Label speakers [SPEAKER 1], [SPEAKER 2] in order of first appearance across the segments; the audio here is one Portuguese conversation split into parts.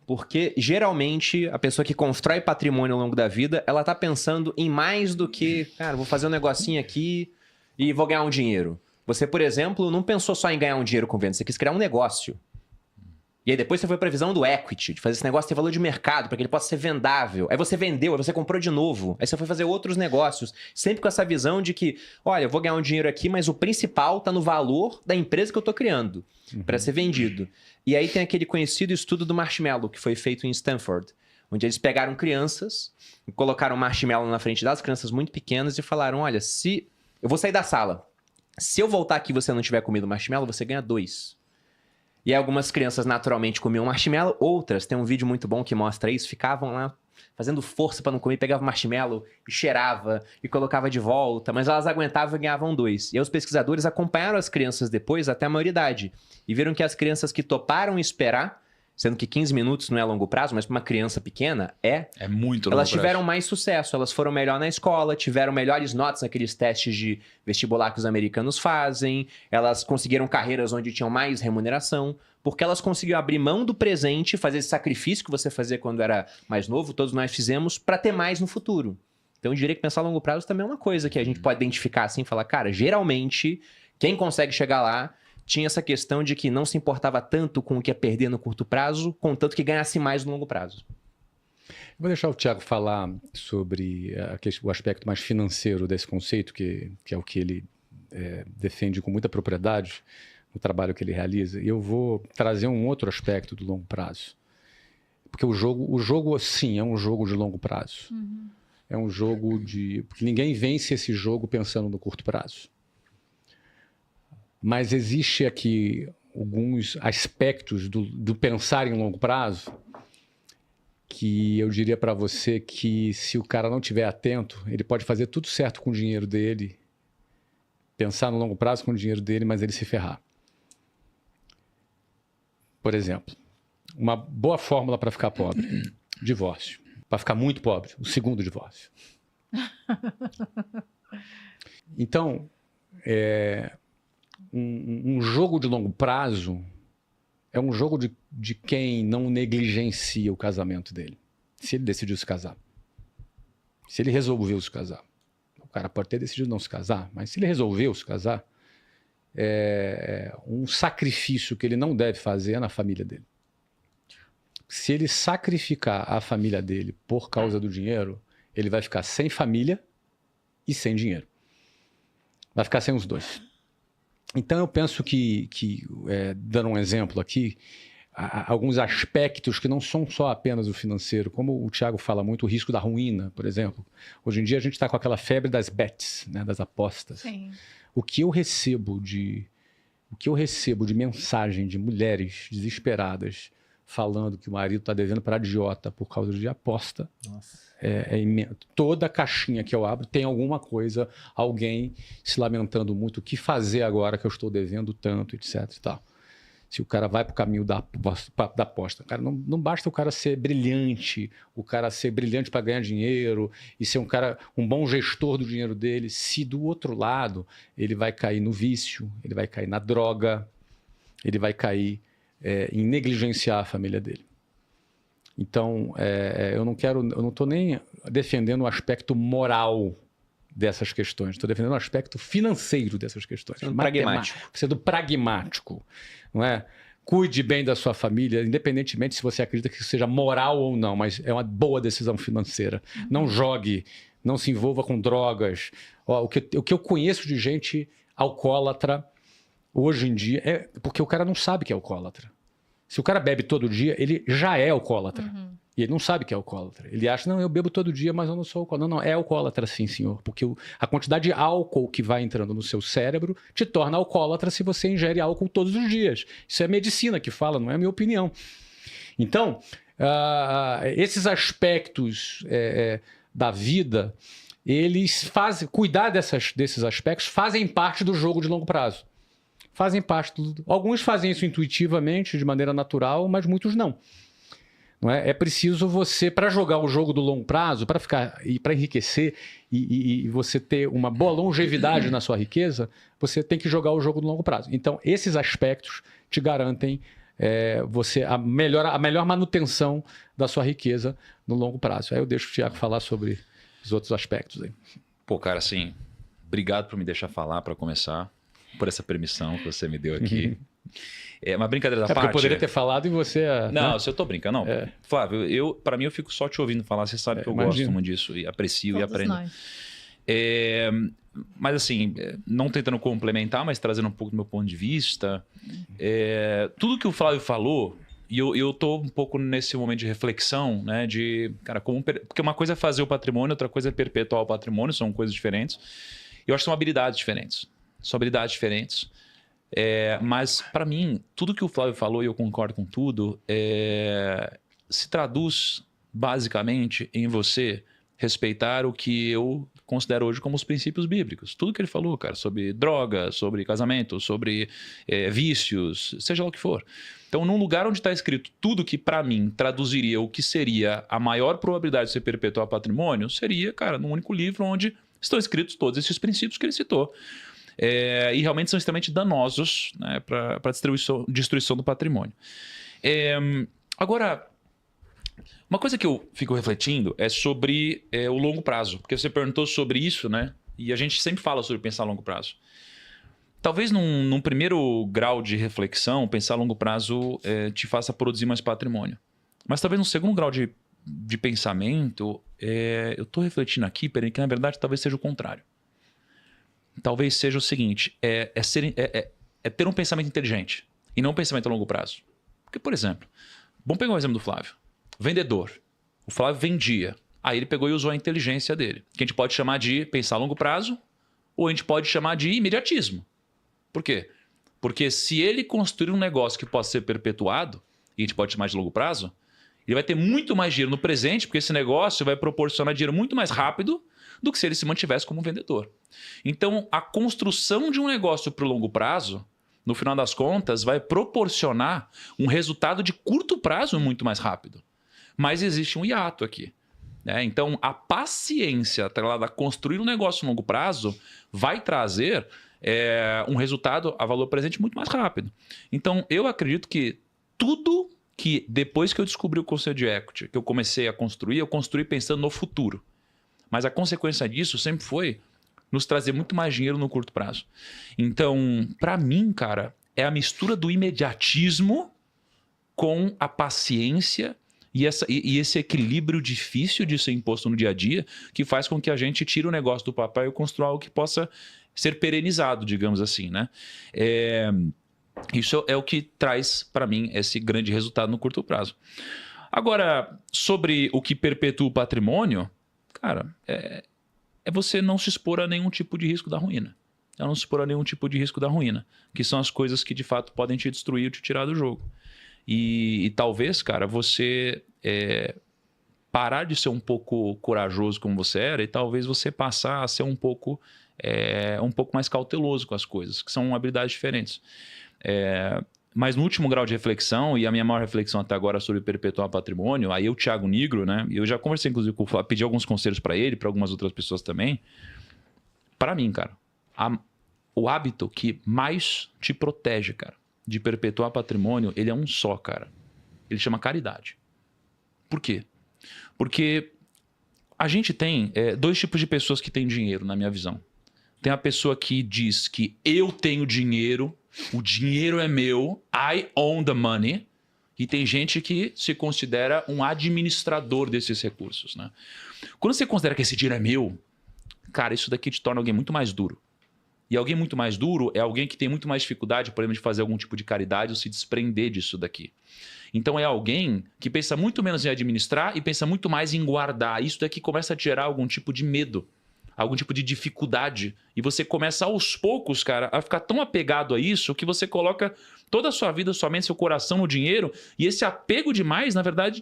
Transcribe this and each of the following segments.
[SPEAKER 1] Porque, geralmente, a pessoa que constrói patrimônio ao longo da vida, ela tá pensando em mais do que, cara, vou fazer um negocinho aqui e vou ganhar um dinheiro. Você, por exemplo, não pensou só em ganhar um dinheiro com venda, você quis criar um negócio. E aí depois você foi pra visão do equity, de fazer esse negócio ter valor de mercado, para que ele possa ser vendável. Aí você vendeu, aí você comprou de novo. Aí você foi fazer outros negócios. Sempre com essa visão de que, olha, eu vou ganhar um dinheiro aqui, mas o principal tá no valor da empresa que eu tô criando para ser vendido. E aí tem aquele conhecido estudo do marshmallow, que foi feito em Stanford, onde eles pegaram crianças e colocaram marshmallow na frente das crianças muito pequenas e falaram, olha, se eu vou sair da sala, se eu voltar aqui e você não tiver comido marshmallow, você ganha 2. E aí algumas crianças naturalmente comiam marshmallow, outras, tem um vídeo muito bom que mostra isso, ficavam lá fazendo força para não comer, pegava marshmallow e cheirava e colocava de volta, mas elas aguentavam e ganhavam 2. E aí os pesquisadores acompanharam as crianças depois até a maioridade e viram que as crianças que toparam esperar, sendo que 15 minutos não é longo prazo, mas para uma criança pequena é
[SPEAKER 2] muito longo
[SPEAKER 1] elas
[SPEAKER 2] prazo.
[SPEAKER 1] tiveram mais sucesso, elas foram melhor na escola, tiveram melhores notas naqueles testes de vestibular que os americanos fazem, elas conseguiram carreiras onde tinham mais remuneração, porque elas conseguiram abrir mão do presente, fazer esse sacrifício que você fazia quando era mais novo, todos nós fizemos, para ter mais no futuro. Então eu diria que pensar a longo prazo também é uma coisa que a gente pode identificar assim e falar, cara, geralmente, quem consegue chegar lá tinha essa questão de que não se importava tanto com o que ia perder no curto prazo, contanto que ganhasse mais no longo prazo.
[SPEAKER 3] Vou deixar o Thiago falar sobre o aspecto mais financeiro desse conceito, que é o que ele defende com muita propriedade no trabalho que ele realiza. E eu vou trazer um outro aspecto do longo prazo. Porque o jogo sim, é um jogo de longo prazo. Uhum. É um jogo de... Porque ninguém vence esse jogo pensando no curto prazo. Mas existe aqui alguns aspectos do pensar em longo prazo que eu diria para você que se o cara não estiver atento, ele pode fazer tudo certo com o dinheiro dele, pensar no longo prazo com o dinheiro dele, mas ele se ferrar. Por exemplo, uma boa fórmula para ficar pobre, divórcio. Para ficar muito pobre, o segundo divórcio. Então, um jogo de longo prazo é um jogo de quem não negligencia o casamento dele. Se ele decidiu se casar. Se ele resolveu se casar. O cara pode ter decidido não se casar, mas se ele resolveu se casar, é um sacrifício que ele não deve fazer na família dele. Se ele sacrificar a família dele por causa do dinheiro, ele vai ficar sem família e sem dinheiro. Vai ficar sem os dois. Então eu penso que dando um exemplo aqui, há alguns aspectos que não são só apenas o financeiro, como o Thiago fala muito, o risco da ruína, por exemplo. Hoje em dia a gente está com aquela febre das bets, né, das apostas.
[SPEAKER 4] Sim.
[SPEAKER 3] O que eu recebo de mensagem de mulheres desesperadas falando que o marido está devendo para agiota por causa de aposta.
[SPEAKER 1] Nossa.
[SPEAKER 3] Toda caixinha que eu abro tem alguma coisa, alguém se lamentando muito, o que fazer agora que eu estou devendo tanto, etc. E tal. Se o cara vai para o caminho da aposta, cara, não basta o cara ser brilhante, para ganhar dinheiro e ser um bom gestor do dinheiro dele, se do outro lado ele vai cair no vício, ele vai cair na droga, ele vai cair em negligenciar a família dele. Então, eu não estou nem defendendo o aspecto moral dessas questões, estou defendendo o aspecto financeiro dessas questões. Sendo pragmático, não é? Cuide bem da sua família, independentemente se você acredita que seja moral ou não, mas é uma boa decisão financeira. Uhum. Não jogue, não se envolva com drogas. O que eu conheço de gente alcoólatra hoje em dia é porque o cara não sabe que é alcoólatra. Se o cara bebe todo dia, ele já é alcoólatra. Uhum. E ele não sabe que é alcoólatra. Ele acha, não, eu bebo todo dia, mas eu não sou alcoólatra. Não, é alcoólatra sim, senhor. Porque a quantidade de álcool que vai entrando no seu cérebro te torna alcoólatra se você ingere álcool todos os dias. Isso é medicina que fala, não é a minha opinião. Então, esses aspectos da vida, cuidar desses aspectos fazem parte do jogo de longo prazo. Fazem parte. Alguns fazem isso intuitivamente, de maneira natural, mas muitos não. Não é? É preciso você, para jogar o jogo do longo prazo, para enriquecer e você ter uma boa longevidade na sua riqueza, você tem que jogar o jogo do longo prazo. Então, esses aspectos te garantem a melhor manutenção da sua riqueza no longo prazo. Aí eu deixo o Thiago falar sobre os outros aspectos aí.
[SPEAKER 2] Pô, cara, assim, obrigado por me deixar falar para começar, por essa permissão que você me deu aqui. Uma brincadeira da parte.
[SPEAKER 3] Porque eu poderia ter falado e você...
[SPEAKER 2] Não,
[SPEAKER 3] né?
[SPEAKER 2] se eu tô brincando, não. Flávio, para mim eu fico só te ouvindo falar, você sabe que eu gosto muito disso e aprecio
[SPEAKER 4] Todos
[SPEAKER 2] e aprendo.
[SPEAKER 4] nós.
[SPEAKER 2] Mas assim, não tentando complementar, mas trazendo um pouco do meu ponto de vista, tudo que o Flávio falou, e eu tô um pouco nesse momento de reflexão, né, de, cara, porque uma coisa é fazer o patrimônio, outra coisa é perpetuar o patrimônio, são coisas diferentes. Eu acho que são habilidades diferentes. Mas, para mim, tudo que o Flávio falou, e eu concordo com tudo, se traduz basicamente em você respeitar o que eu considero hoje como os princípios bíblicos. Tudo que ele falou, cara, sobre droga, sobre casamento, sobre vícios, seja lá o que for. Então, num lugar onde está escrito tudo que, para mim, traduziria o que seria a maior probabilidade de você perpetuar patrimônio, seria, cara, num único livro onde estão escritos todos esses princípios que ele citou. E realmente são extremamente danosos, né, para a destruição do patrimônio. Agora, uma coisa que eu fico refletindo é sobre o longo prazo, porque você perguntou sobre isso, né? E a gente sempre fala sobre pensar a longo prazo. Talvez num primeiro grau de reflexão, pensar a longo prazo te faça produzir mais patrimônio. Mas talvez num segundo grau de pensamento, eu estou refletindo aqui, que na verdade talvez seja o contrário. Talvez seja o seguinte, ter um pensamento inteligente e não um pensamento a longo prazo. Porque, por exemplo, vamos pegar o exemplo do Flávio. Vendedor. O Flávio vendia. Aí ele pegou e usou a inteligência dele. Que a gente pode chamar de pensar a longo prazo ou a gente pode chamar de imediatismo. Por quê? Porque se ele construir um negócio que possa ser perpetuado, e a gente pode chamar de longo prazo, ele vai ter muito mais dinheiro no presente, porque esse negócio vai proporcionar dinheiro muito mais rápido do que se ele se mantivesse como vendedor. Então, a construção de um negócio para o longo prazo, no final das contas, vai proporcionar um resultado de curto prazo muito mais rápido. Mas existe um hiato aqui. Né? Então, a paciência atrelada a construir um negócio a longo prazo vai trazer um resultado a valor presente muito mais rápido. Então, eu acredito que tudo que, depois que eu descobri o conceito de equity, que eu comecei a construir, eu construí pensando no futuro. Mas a consequência disso sempre foi nos trazer muito mais dinheiro no curto prazo. Então, para mim, cara, é a mistura do imediatismo com a paciência e esse equilíbrio difícil de ser imposto no dia a dia que faz com que a gente tire o negócio do papel e construa algo que possa ser perenizado, digamos assim, né? Isso é o que traz, para mim, esse grande resultado no curto prazo. Agora, sobre o que perpetua o patrimônio, cara, é você não se expor a nenhum tipo de risco da ruína. Que são as coisas que, de fato, podem te destruir ou te tirar do jogo. E talvez, cara, você parar de ser um pouco corajoso como você era e talvez você passar a ser um pouco mais cauteloso com as coisas, que são habilidades diferentes. Mas no último grau de reflexão, e a minha maior reflexão até agora sobre perpetuar patrimônio, aí o Thiago Nigro, né? Eu já conversei inclusive com o Flávio, pedi alguns conselhos para ele, para algumas outras pessoas também. Para mim, cara, o hábito que mais te protege, cara, de perpetuar patrimônio, ele é um só, cara. Ele chama caridade. Por quê? Porque a gente tem dois tipos de pessoas que têm dinheiro, na minha visão. Tem a pessoa que diz que eu tenho dinheiro, o dinheiro é meu, I own the money. E tem gente que se considera um administrador desses recursos, né? Quando você considera que esse dinheiro é meu, cara, isso daqui te torna alguém muito mais duro. E alguém muito mais duro é alguém que tem muito mais dificuldade, por exemplo, de fazer algum tipo de caridade ou se desprender disso daqui. Então é alguém que pensa muito menos em administrar e pensa muito mais em guardar. Isso daqui começa a te gerar algum tipo de medo, algum tipo de dificuldade. E você começa aos poucos, cara, a ficar tão apegado a isso que você coloca toda a sua vida, sua mente, seu coração no dinheiro. E esse apego demais, na verdade,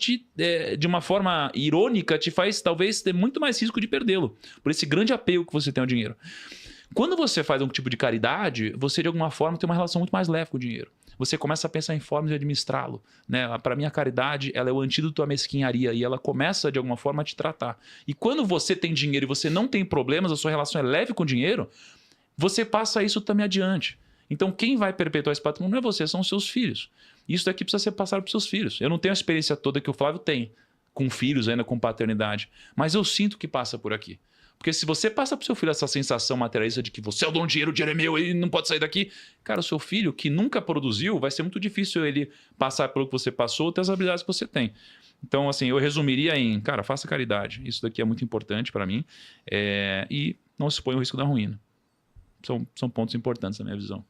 [SPEAKER 2] de uma forma irônica, te faz talvez ter muito mais risco de perdê-lo. Por esse grande apego que você tem ao dinheiro. Quando você faz algum tipo de caridade, você de alguma forma tem uma relação muito mais leve com o dinheiro. Você começa a pensar em formas de administrá-lo. Né? Para mim, a caridade ela é o antídoto à mesquinharia e ela começa, de alguma forma, a te tratar. E quando você tem dinheiro e você não tem problemas, a sua relação é leve com o dinheiro, você passa isso também adiante. Então, quem vai perpetuar esse patrimônio não é você, são os seus filhos. Isso daqui precisa ser passado para os seus filhos. Eu não tenho a experiência toda que o Flávio tem, com filhos ainda, com paternidade. Mas eu sinto que passa por aqui. Porque se você passa para o seu filho essa sensação materialista de que você é o dono do dinheiro, o dinheiro é meu, ele não pode sair daqui. Cara, o seu filho, que nunca produziu, vai ser muito difícil ele passar pelo que você passou, ter as habilidades que você tem. Então, assim, eu resumiria em, cara, faça caridade. Isso daqui é muito importante para mim. E não se põe o risco da ruína. São pontos importantes na minha visão.